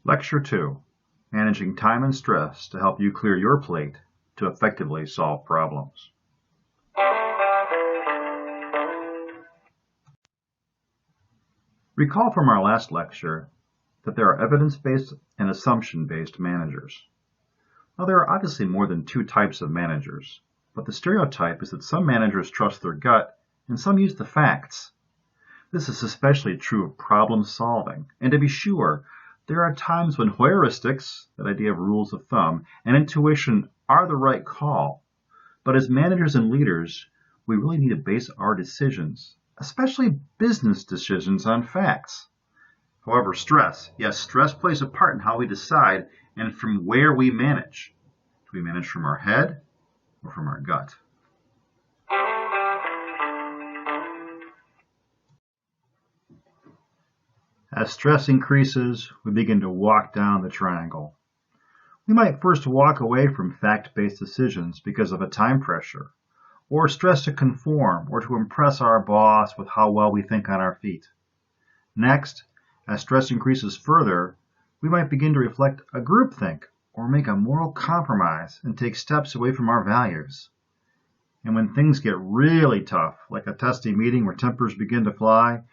Lecture 2, Managing Time and Stress to help you clear your plate to effectively solve problems. Recall from our last lecture that there are evidence-based and assumption-based managers. Now, there are obviously more than two types of managers, but the stereotype is that some managers trust their gut and some use the facts. This is especially true of problem solving, and to be sure, there are times when heuristics, that idea of rules of thumb, and intuition are the right call. But as managers and leaders, we really need to base our decisions, especially business decisions, on facts. However, stress plays a part in how we decide and from where we manage. Do we manage from our head or from our gut? As stress increases, we begin to walk down the triangle. We might first walk away from fact-based decisions because of a time pressure, or stress to conform or to impress our boss with how well we think on our feet. Next, as stress increases further, we might begin to reflect a groupthink or make a moral compromise and take steps away from our values. And when things get really tough, like a testy meeting where tempers begin to fly,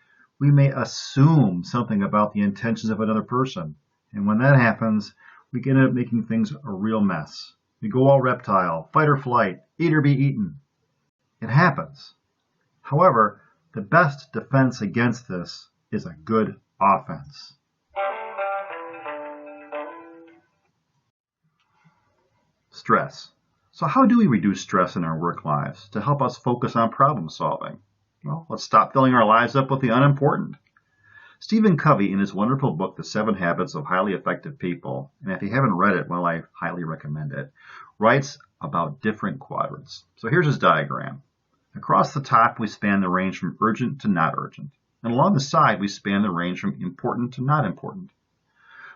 we may assume something about the intentions of another person. And when that happens, we can end up making things a real mess. We go all reptile, fight or flight, eat or be eaten. It happens. However, the best defense against this is a good offense. Stress. So how do we reduce stress in our work lives to help us focus on problem solving? Well, let's stop filling our lives up with the unimportant. Stephen Covey, in his wonderful book, The 7 Habits of Highly Effective People, and if you haven't read it, well, I highly recommend it, writes about different quadrants. So here's his diagram. Across the top, we span the range from urgent to not urgent. And along the side, we span the range from important to not important.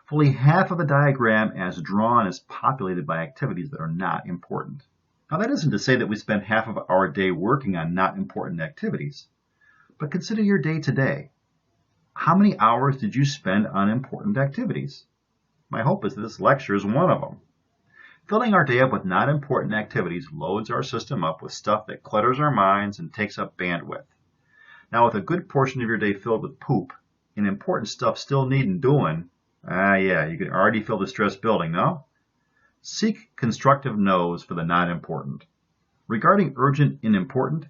Fully half of the diagram as drawn is populated by activities that are not important. Now, that isn't to say that we spend half of our day working on not important activities, but consider your day today. How many hours did you spend on important activities? My hope is that this lecture is one of them. Filling our day up with not important activities loads our system up with stuff that clutters our minds and takes up bandwidth. Now, with a good portion of your day filled with poop and important stuff still needing doing, you can already feel the stress building, no? Seek constructive no's for the not important. Regarding urgent and important,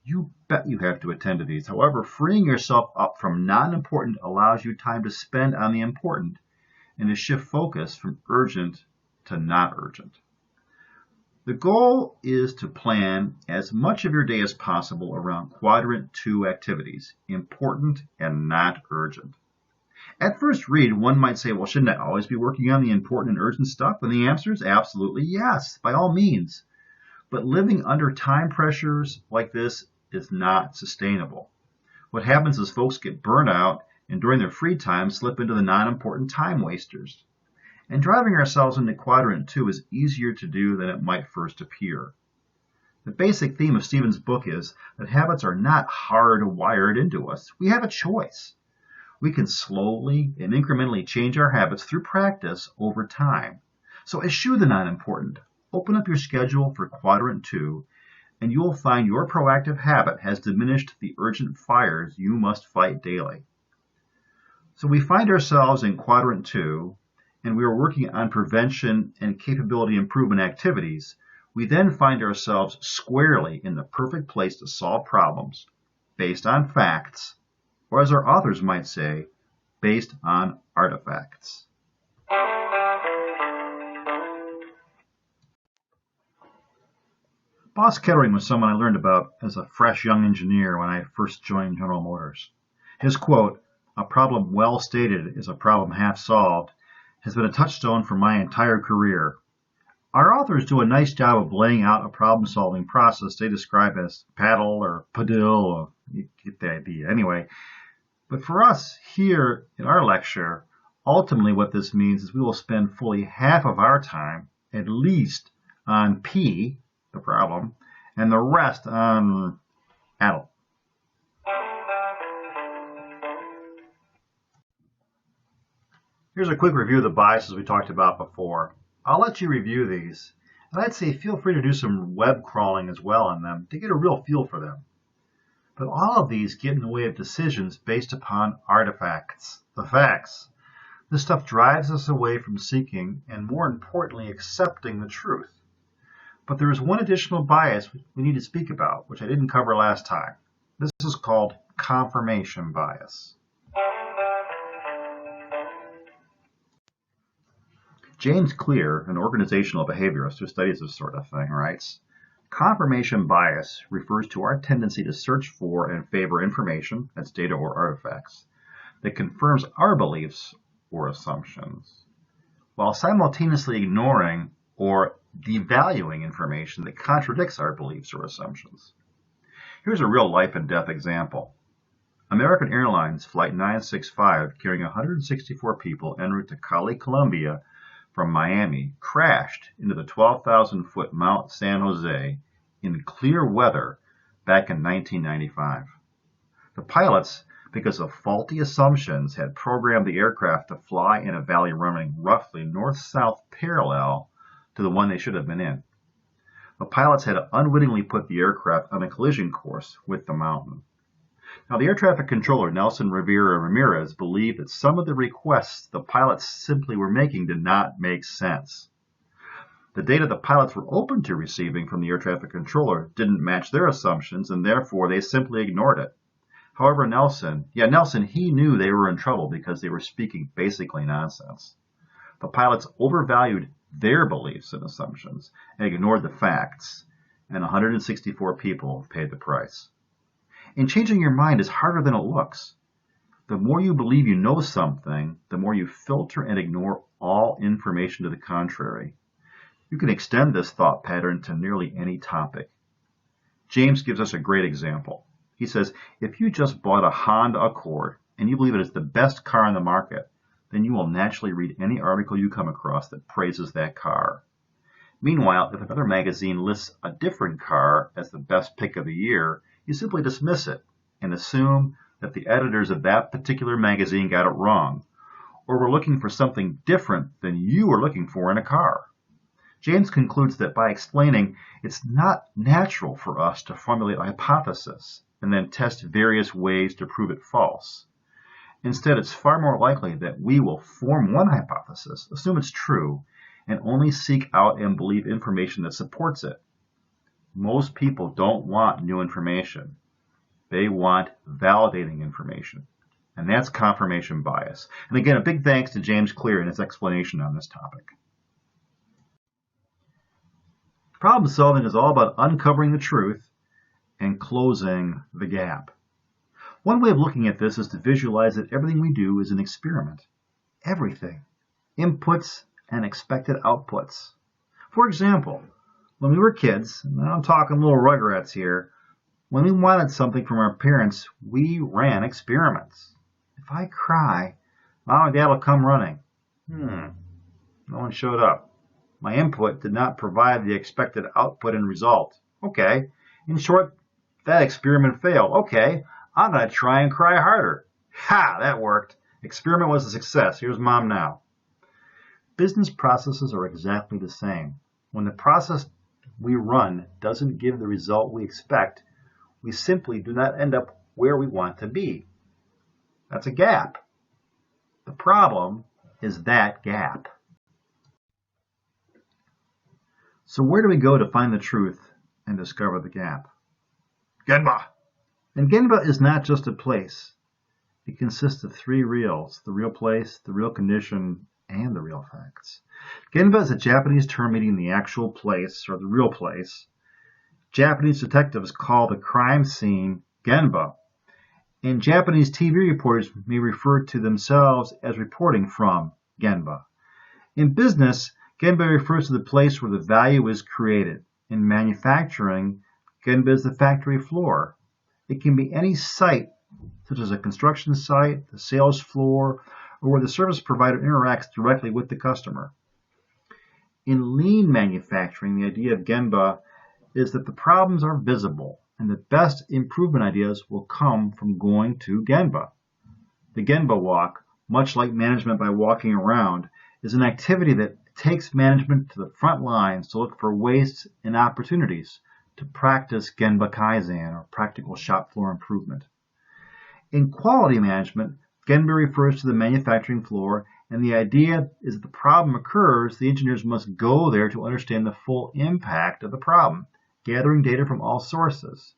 you bet you have to attend to these. However, freeing yourself up from non-important allows you time to spend on the important and to shift focus from urgent to not urgent. The goal is to plan as much of your day as possible around quadrant 2 activities, important and not urgent. At first read, one might say, well, shouldn't I always be working on the important and urgent stuff? And the answer is absolutely yes, by all means. But living under time pressures like this is not sustainable. What happens is folks get burnt out and during their free time slip into the non-important time wasters. And driving ourselves into quadrant 2 is easier to do than it might first appear. The basic theme of Stephen's book is that habits are not hardwired into us. We have a choice. We can slowly and incrementally change our habits through practice over time. So eschew the non-important. Open up your schedule for quadrant 2, and you will find your proactive habit has diminished the urgent fires you must fight daily. So we find ourselves in quadrant 2, and we are working on prevention and capability improvement activities. We then find ourselves squarely in the perfect place to solve problems based on facts, or as our authors might say, based on artifacts. Boss Kettering was someone I learned about as a fresh young engineer when I first joined General Motors. His quote, "A problem well stated is a problem half solved," has been a touchstone for my entire career. Our authors do a nice job of laying out a problem-solving process they describe as paddle or padil, or you get the idea. Anyway, but for us here in our lecture, ultimately what this means is we will spend fully half of our time, at least, on P, the problem, and the rest on paddle. Here's a quick review of the biases we talked about before. I'll let you review these, and I'd say feel free to do some web crawling as well on them to get a real feel for them. But all of these get in the way of decisions based upon artifacts, the facts. This stuff drives us away from seeking and, more importantly, accepting the truth. But there is one additional bias we need to speak about, which I didn't cover last time. This is called confirmation bias. James Clear, an organizational behaviorist who studies this sort of thing, writes, confirmation bias refers to our tendency to search for and favor information, that's data or artifacts, that confirms our beliefs or assumptions, while simultaneously ignoring or devaluing information that contradicts our beliefs or assumptions. Here's a real life and death example. American Airlines Flight 965, carrying 164 people en route to Cali, Colombia, from Miami, crashed into the 12,000-foot Mount San Jose in clear weather back in 1995. The pilots, because of faulty assumptions, had programmed the aircraft to fly in a valley running roughly north-south parallel to the one they should have been in. The pilots had unwittingly put the aircraft on a collision course with the mountain. Now, the air traffic controller, Nelson Rivera Ramirez, believed that some of the requests the pilots simply were making did not make sense. The data the pilots were open to receiving from the air traffic controller didn't match their assumptions, and therefore they simply ignored it. However, Nelson, he knew they were in trouble because they were speaking basically nonsense. The pilots overvalued their beliefs and assumptions and ignored the facts, and 164 people paid the price. And changing your mind is harder than it looks. The more you believe you know something, the more you filter and ignore all information to the contrary. You can extend this thought pattern to nearly any topic. James gives us a great example. He says, if you just bought a Honda Accord and you believe it is the best car on the market, then you will naturally read any article you come across that praises that car. Meanwhile, if another magazine lists a different car as the best pick of the year, you simply dismiss it and assume that the editors of that particular magazine got it wrong, or were looking for something different than you were looking for in a car. James concludes that by explaining it's not natural for us to formulate a hypothesis and then test various ways to prove it false. Instead, it's far more likely that we will form one hypothesis, assume it's true, and only seek out and believe information that supports it. Most people don't want new information. They want validating information. And that's confirmation bias. And again, a big thanks to James Clear and his explanation on this topic. Problem solving is all about uncovering the truth and closing the gap. One way of looking at this is to visualize that everything we do is an experiment. Everything. Inputs and expected outputs. For example, when we were kids, and I'm talking little rugrats here, when we wanted something from our parents, we ran experiments. If I cry, Mom and Dad will come running. No one showed up. My input did not provide the expected output and result. Okay. In short, that experiment failed. Okay, I'm going to try and cry harder. Ha! That worked. Experiment was a success. Here's Mom now. Business processes are exactly the same. When the process we run doesn't give the result we expect, we simply do not end up where we want to be. That's a gap. The problem is that gap. So where do we go to find the truth and discover the gap? Genba. And Genba is not just a place. It consists of three reals: the real place, the real condition, and the real facts. Genba is a Japanese term meaning the actual place, or the real place. Japanese detectives call the crime scene Genba, and Japanese TV reporters may refer to themselves as reporting from Genba. In business, Genba refers to the place where the value is created. In manufacturing, Genba is the factory floor. It can be any site, such as a construction site, the sales floor, or where the service provider interacts directly with the customer. In lean manufacturing, the idea of Genba is that the problems are visible, and the best improvement ideas will come from going to Genba. The Genba walk much like management by walking around, is an activity that takes management to the front lines to look for waste and opportunities to practice Genba Kaizen, or practical shop floor improvement. In quality management, Genba refers to the manufacturing floor, and the idea is that the problem occurs, the engineers must go there to understand the full impact of the problem, gathering data from all sources.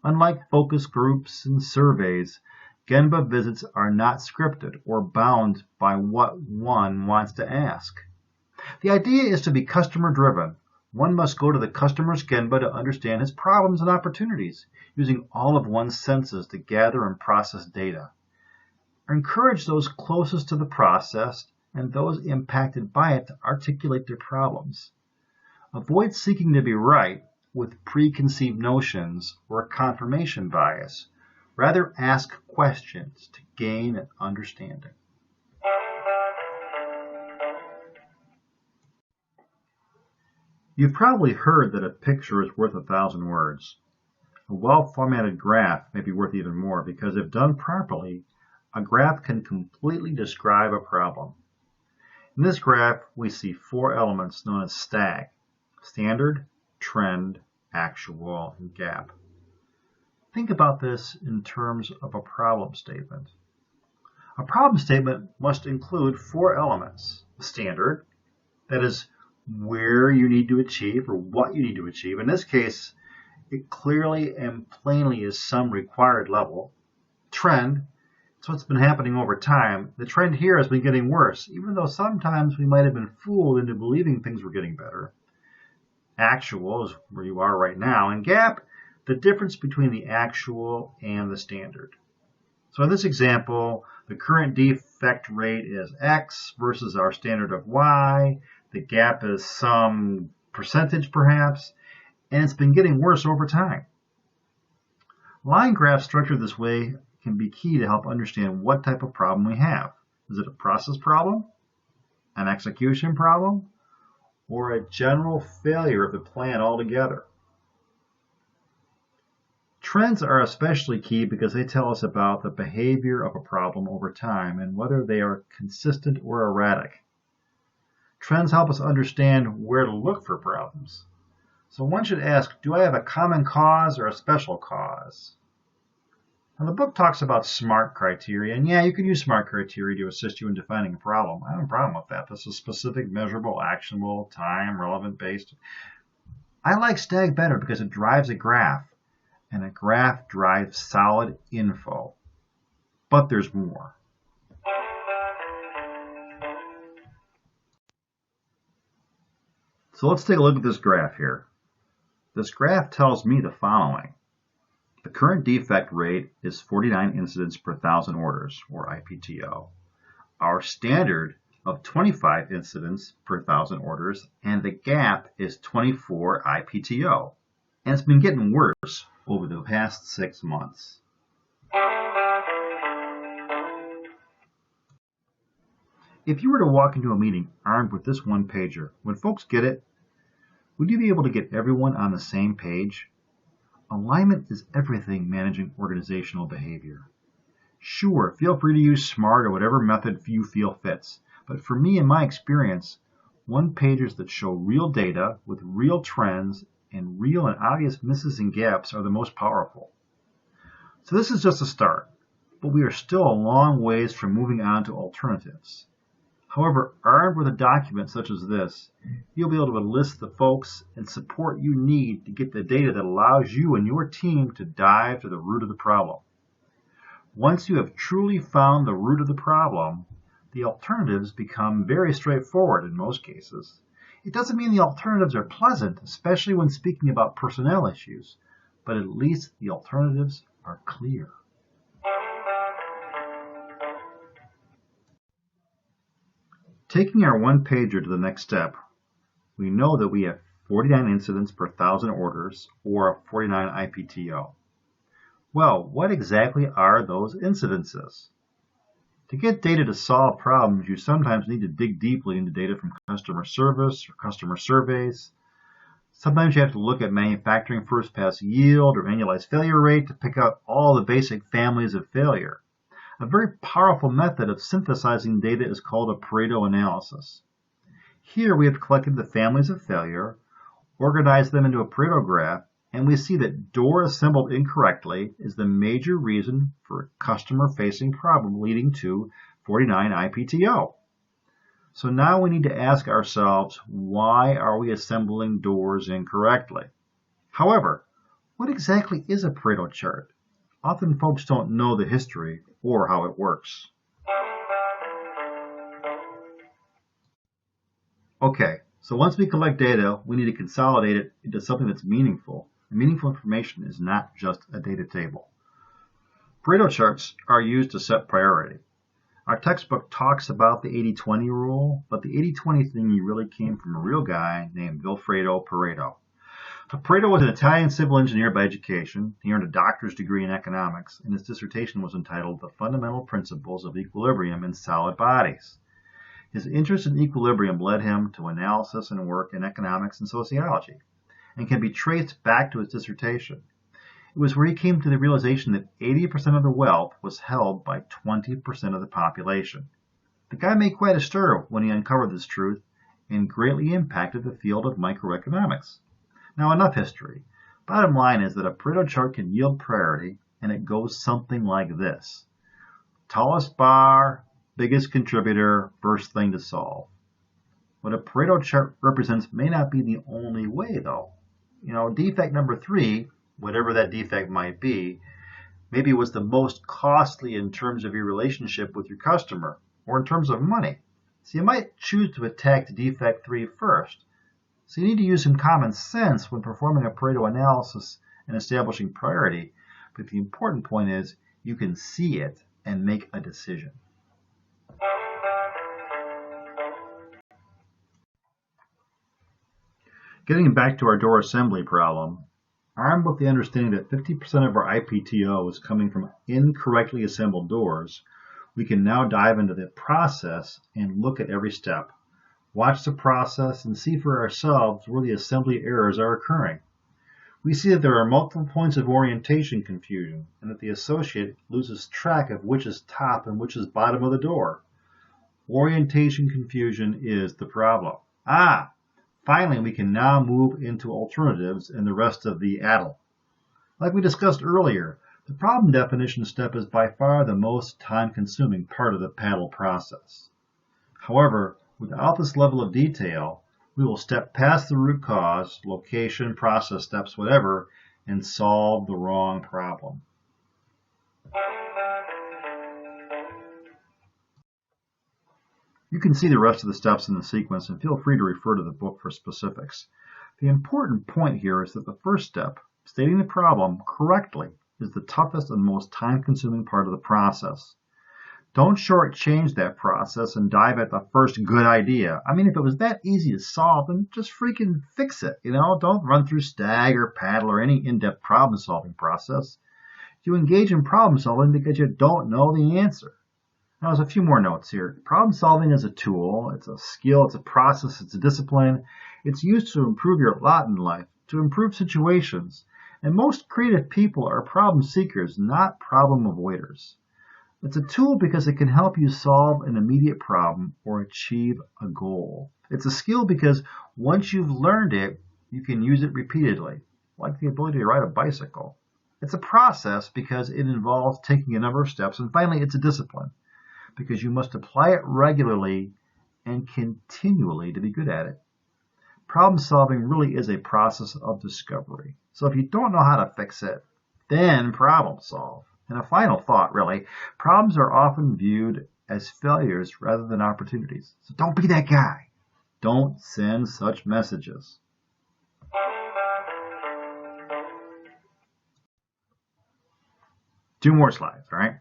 Unlike focus groups and surveys, Genba visits are not scripted or bound by what one wants to ask. The idea is to be customer-driven. One must go to the customer's Genba to understand his problems and opportunities, using all of one's senses to gather and process data. Encourage those closest to the process and those impacted by it to articulate their problems. Avoid seeking to be right with preconceived notions or a confirmation bias. Rather, ask questions to gain an understanding. You've probably heard that a picture is worth 1,000 words. A well-formatted graph may be worth even more because if done properly, a graph can completely describe a problem. In this graph, we see 4 elements known as STAG: standard, trend, actual, and gap. Think about this in terms of a problem statement. A problem statement must include 4 elements: standard, that is, where you need to achieve or what you need to achieve. In this case, it clearly and plainly is some required level. Trend, it's what's been happening over time. The trend here has been getting worse, even though sometimes we might have been fooled into believing things were getting better. Actual is where you are right now, and gap, the difference between the actual and the standard. So in this example, the current defect rate is X versus our standard of Y. The gap is some percentage perhaps, and it's been getting worse over time. Line graphs structured this way can be key to help understand what type of problem we have. Is it a process problem, an execution problem, or a general failure of the plan altogether? Trends are especially key because they tell us about the behavior of a problem over time and whether they are consistent or erratic. Trends help us understand where to look for problems. So one should ask, do I have a common cause or a special cause? Now the book talks about SMART criteria, and yeah, you can use SMART criteria to assist you in defining a problem. I don't have a problem with that. This is specific, measurable, actionable, time, relevant, based. I like STAG better because it drives a graph, and a graph drives solid info. But there's more. So let's take a look at this graph here. This graph tells me the following. The current defect rate is 49 incidents per 1,000 orders, or IPTO. Our standard of 25 incidents per 1,000 orders, and the gap is 24 IPTO. And it's been getting worse over the past 6 months. If you were to walk into a meeting armed with this one-pager, would folks get it? Would you be able to get everyone on the same page? Alignment is everything managing organizational behavior. Sure, feel free to use SMART or whatever method you feel fits, but for me and my experience, one-pagers that show real data with real trends and real and obvious misses and gaps are the most powerful. So this is just a start, but we are still a long ways from moving on to alternatives. However, armed with a document such as this, you'll be able to enlist the folks and support you need to get the data that allows you and your team to dive to the root of the problem. Once you have truly found the root of the problem, the alternatives become very straightforward in most cases. It doesn't mean the alternatives are pleasant, especially when speaking about personnel issues, but at least the alternatives are clear. Taking our one-pager to the next step, we know that we have 49 incidents per 1,000 orders, or 49 IPTO. Well, what exactly are those incidences? To get data to solve problems, you sometimes need to dig deeply into data from customer service or customer surveys. Sometimes you have to look at manufacturing first-pass yield or annualized failure rate to pick out all the basic families of failure. A very powerful method of synthesizing data is called a Pareto analysis. Here we have collected the families of failure, organized them into a Pareto graph, and we see that door assembled incorrectly is the major reason for a customer-facing problem leading to 49 IPTO. So now we need to ask ourselves, why are we assembling doors incorrectly? However, what exactly is a Pareto chart? Often folks don't know the history or how it works. Okay, so once we collect data, we need to consolidate it into something that's meaningful. And meaningful information is not just a data table. Pareto charts are used to set priority. Our textbook talks about the 80-20 rule, but the 80-20 thing really came from a real guy named Vilfredo Pareto. Pareto was an Italian civil engineer by education. He earned a doctor's degree in economics, and his dissertation was entitled The Fundamental Principles of Equilibrium in Solid Bodies. His interest in equilibrium led him to analysis and work in economics and sociology, and can be traced back to his dissertation. It was where he came to the realization that 80% of the wealth was held by 20% of the population. The guy made quite a stir when he uncovered this truth and greatly impacted the field of microeconomics. Now, enough history. Bottom line is that a Pareto chart can yield priority, and it goes something like this. Tallest bar, biggest contributor, first thing to solve. What a Pareto chart represents may not be the only way, though. Defect number 3, whatever that defect might be, maybe was the most costly in terms of your relationship with your customer, or in terms of money. So you might choose to attack the defect 3 first. So you need to use some common sense when performing a Pareto analysis and establishing priority, but the important point is you can see it and make a decision. Getting back to our door assembly problem, armed with the understanding that 50% of our IPTO is coming from incorrectly assembled doors, we can now dive into the process and look at every step. Watch the process and see for ourselves where the assembly errors are occurring. We see that there are multiple points of orientation confusion and that the associate loses track of which is top and which is bottom of the door. Orientation confusion is the problem. Finally, we can now move into alternatives and the rest of the ADL. Like we discussed earlier, the problem definition step is by far the most time-consuming part of the paddle process. However, without this level of detail, we will step past the root cause, location, process steps, whatever, and solve the wrong problem. You can see the rest of the steps in the sequence and feel free to refer to the book for specifics. The important point here is that the first step, stating the problem correctly, is the toughest and most time-consuming part of the process. Don't shortchange that process and dive at the first good idea. If it was that easy to solve, then just freaking fix it. Don't run through STAG or PADL or any in-depth problem-solving process. You engage in problem-solving because you don't know the answer. Now, there's a few more notes here. Problem-solving is a tool. It's a skill. It's a process. It's a discipline. It's used to improve your lot in life, to improve situations. And most creative people are problem seekers, not problem avoiders. It's a tool because it can help you solve an immediate problem or achieve a goal. It's a skill because once you've learned it, you can use it repeatedly, like the ability to ride a bicycle. It's a process because it involves taking a number of steps. And finally, it's a discipline because you must apply it regularly and continually to be good at it. Problem solving really is a process of discovery. So if you don't know how to fix it, then problem solve. And a final thought, really, problems are often viewed as failures rather than opportunities. So don't be that guy. Don't send such messages. Two more slides, all right?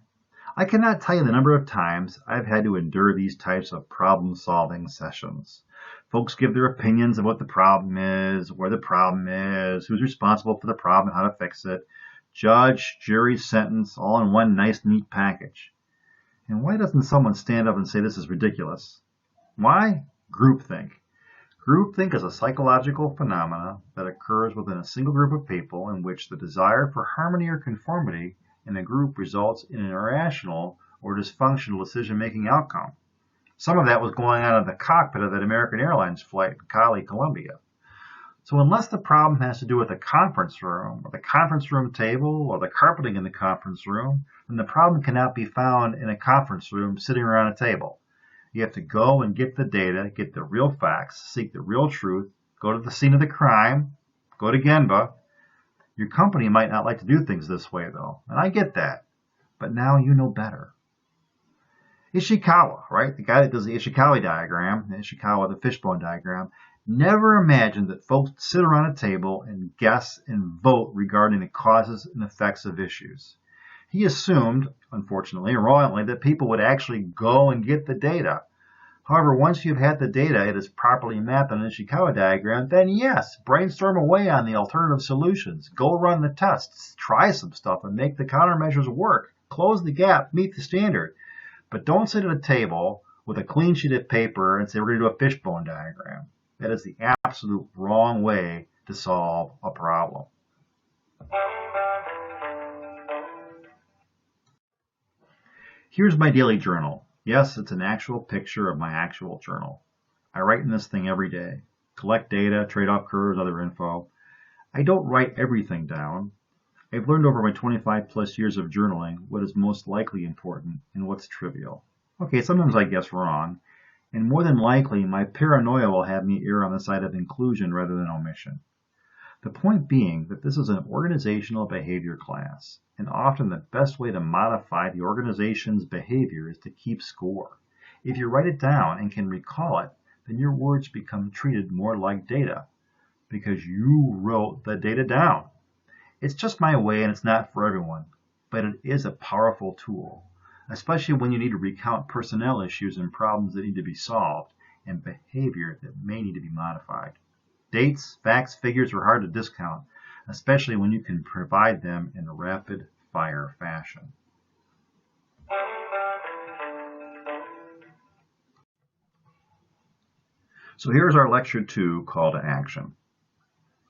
I cannot tell you the number of times I've had to endure these types of problem-solving sessions. Folks give their opinions of what the problem is, where the problem is, who's responsible for the problem, how to fix it. Judge, jury, sentence, all in one nice, neat package. And why doesn't someone stand up and say this is ridiculous? Why? Groupthink. Groupthink is a psychological phenomena that occurs within a single group of people in which the desire for harmony or conformity in a group results in an irrational or dysfunctional decision-making outcome. Some of that was going on in the cockpit of that American Airlines flight in Cali, Colombia. So unless the problem has to do with the conference room, or the conference room table, or the carpeting in the conference room, then the problem cannot be found in a conference room sitting around a table. You have to go and get the data, get the real facts, seek the real truth, go to the scene of the crime, go to Genba. Your company might not like to do things this way, though, and I get that. But now you know better. Ishikawa, right? The guy that does the Ishikawa diagram, the fishbone diagram, never imagined that folks sit around a table and guess and vote regarding the causes and effects of issues. He assumed, unfortunately, wrongly, that people would actually go and get the data. However, once you've had the data, it is properly mapped on an Ishikawa diagram, then yes, brainstorm away on the alternative solutions. Go run the tests, try some stuff, and make the countermeasures work. Close the gap, meet the standard. But don't sit at a table with a clean sheet of paper and say, we're going to do a fishbone diagram. That is the absolute wrong way to solve a problem. Here's my daily journal. Yes, it's an actual picture of my actual journal. I write in this thing every day. Collect data, trade-off curves, other info. I don't write everything down. I've learned over my 25 plus years of journaling what is most likely important and what's trivial. Okay, sometimes I guess wrong, and more than likely my paranoia will have me err on the side of inclusion rather than omission. The point being that this is an organizational behavior class, and often the best way to modify the organization's behavior is to keep score. If you write it down and can recall it, then your words become treated more like data, because you wrote the data down. It's just my way and it's not for everyone, but it is a powerful tool, especially when you need to recount personnel issues and problems that need to be solved and behavior that may need to be modified. Dates, facts, figures are hard to discount, especially when you can provide them in a rapid-fire fashion. So here's our lecture 2 call to action.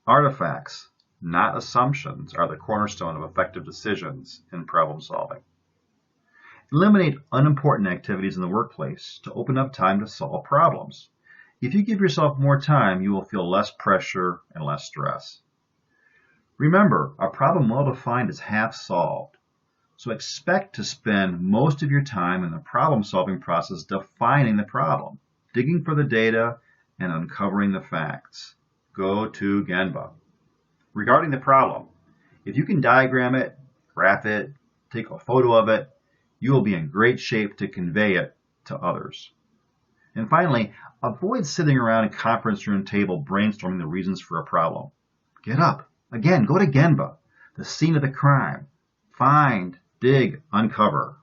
Artifacts, not assumptions, are the cornerstone of effective decisions in problem solving. Eliminate unimportant activities in the workplace to open up time to solve problems. If you give yourself more time, you will feel less pressure and less stress. Remember, a problem well defined is half solved. So expect to spend most of your time in the problem solving process defining the problem, digging for the data, and uncovering the facts. Go to Genba. Regarding the problem, if you can diagram it, graph it, take a photo of it, you will be in great shape to convey it to others. And finally, avoid sitting around a conference room table brainstorming the reasons for a problem. Get up. Again, go to Genba, the scene of the crime. Find, dig, uncover.